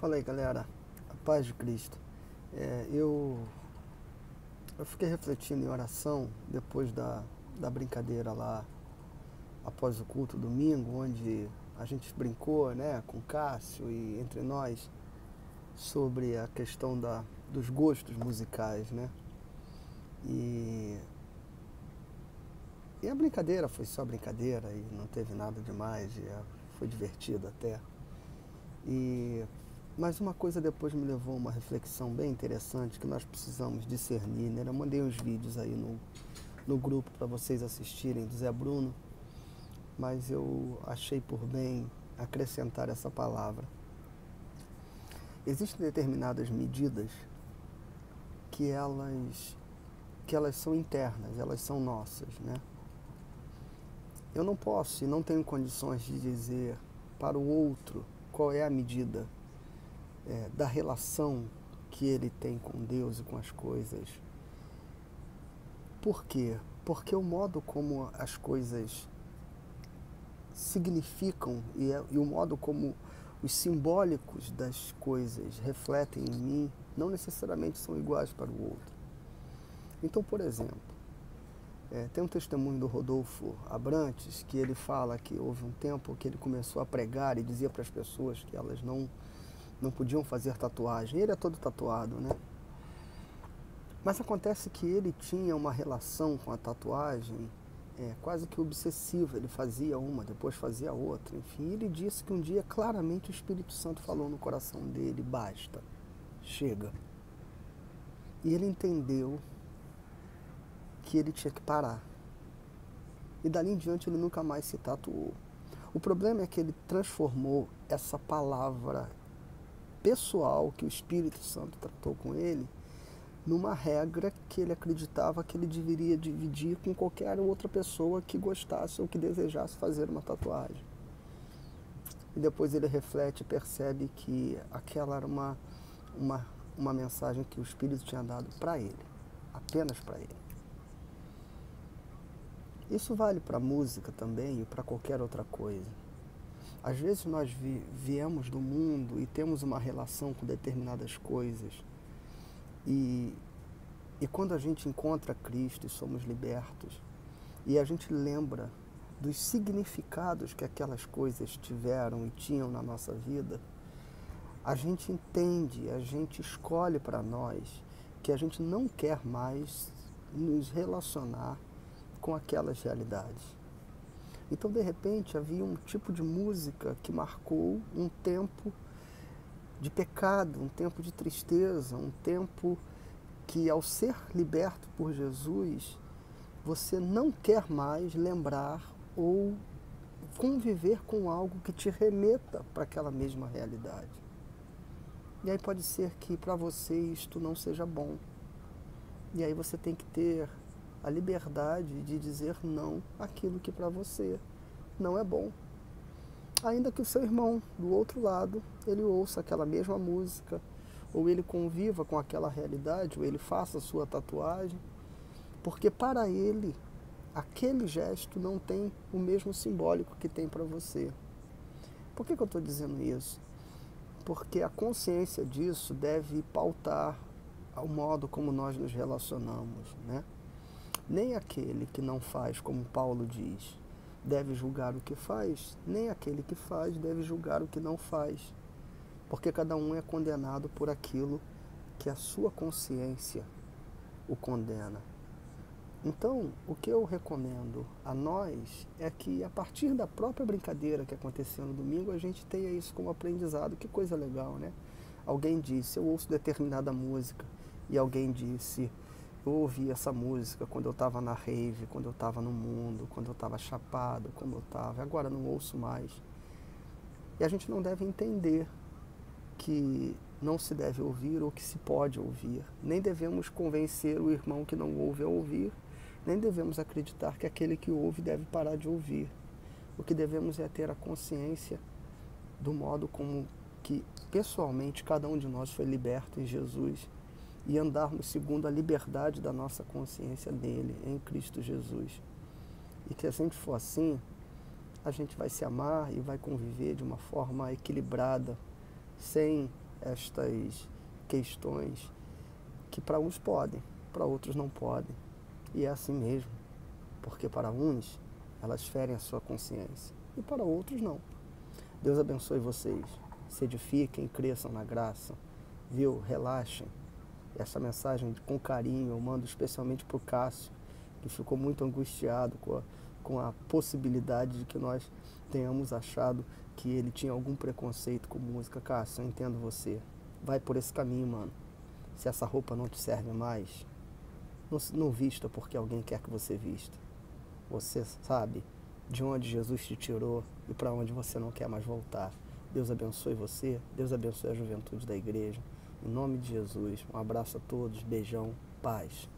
Fala aí, galera. A paz de Cristo. Eu fiquei refletindo em oração depois da brincadeira lá, após o culto domingo, onde a gente brincou, né, com o Cássio e entre nós, sobre a questão dos gostos musicais, né? E a brincadeira foi só brincadeira e não teve nada demais, foi divertido até. Mas uma coisa depois me levou a uma reflexão bem interessante que nós precisamos discernir, né? Eu mandei uns vídeos aí no grupo para vocês assistirem do Zé Bruno, mas eu achei por bem acrescentar essa palavra. Existem determinadas medidas que elas são internas, elas são nossas, né? Eu não posso e não tenho condições de dizer para o outro qual é a medida da relação que ele tem com Deus e com as coisas. Por quê? Porque o modo como as coisas significam e o modo como os simbólicos das coisas refletem em mim não necessariamente são iguais para o outro. Então, por exemplo, tem um testemunho do Rodolfo Abrantes que ele fala que houve um tempo que ele começou a pregar e dizia para as pessoas que elas não podiam fazer tatuagem. Ele é todo tatuado, né? Mas acontece que ele tinha uma relação com a tatuagem quase que obsessiva. Ele fazia uma, depois fazia outra. Enfim, ele disse que um dia claramente o Espírito Santo falou no coração dele: basta, chega. E ele entendeu que ele tinha que parar. E dali em diante ele nunca mais se tatuou. O problema é que ele transformou essa palavra pessoal que o Espírito Santo tratou com ele numa regra que ele acreditava que ele deveria dividir com qualquer outra pessoa que gostasse ou que desejasse fazer uma tatuagem. E depois ele reflete e percebe que aquela era uma mensagem que o Espírito tinha dado para ele, apenas para ele. Isso vale para a música também e para qualquer outra coisa. Às vezes nós viemos do mundo e temos uma relação com determinadas coisas e quando a gente encontra Cristo e somos libertos e a gente lembra dos significados que aquelas coisas tiveram e tinham na nossa vida, a gente entende, a gente escolhe para nós que a gente não quer mais nos relacionar com aquelas realidades. Então, de repente, havia um tipo de música que marcou um tempo de pecado, um tempo de tristeza, um tempo que, ao ser liberto por Jesus, você não quer mais lembrar ou conviver com algo que te remeta para aquela mesma realidade. E aí pode ser que para você isto não seja bom. E aí você tem que ter a liberdade de dizer não àquilo que para você não é bom. Ainda que o seu irmão, do outro lado, ele ouça aquela mesma música, ou ele conviva com aquela realidade, ou ele faça a sua tatuagem, porque para ele, aquele gesto não tem o mesmo simbólico que tem para você. Por que eu estou dizendo isso? Porque a consciência disso deve pautar o modo como nós nos relacionamos, né? Nem aquele que não faz, como Paulo diz, deve julgar o que faz, nem aquele que faz deve julgar o que não faz. Porque cada um é condenado por aquilo que a sua consciência o condena. Então, o que eu recomendo a nós é que, a partir da própria brincadeira que aconteceu no domingo, a gente tenha isso como aprendizado. Que coisa legal, né? Alguém disse: eu ouço determinada música, e alguém disse: eu ouvi essa música quando eu estava na rave, quando eu estava no mundo, quando eu estava chapado, quando eu estava... Agora não ouço mais. E a gente não deve entender que não se deve ouvir ou que se pode ouvir. Nem devemos convencer o irmão que não ouve a ouvir, nem devemos acreditar que aquele que ouve deve parar de ouvir. O que devemos é ter a consciência do modo como que pessoalmente cada um de nós foi liberto em Jesus e andarmos segundo a liberdade da nossa consciência nele, em Cristo Jesus. E que, se a gente for assim, a gente vai se amar e vai conviver de uma forma equilibrada, sem estas questões que para uns podem, para outros não podem. E é assim mesmo, porque para uns elas ferem a sua consciência e para outros não. Deus abençoe vocês, se edifiquem, cresçam na graça, viu? Relaxem. Essa mensagem com carinho eu mando especialmente para o Cássio, que ficou muito angustiado com a possibilidade de que nós tenhamos achado que ele tinha algum preconceito com música. Cássio, eu entendo você. Vai por esse caminho, mano. Se essa roupa não te serve mais, não vista porque alguém quer que você vista. Você sabe de onde Jesus te tirou e para onde você não quer mais voltar. Deus abençoe você, Deus abençoe a juventude da igreja. Em nome de Jesus, um abraço a todos, beijão, paz.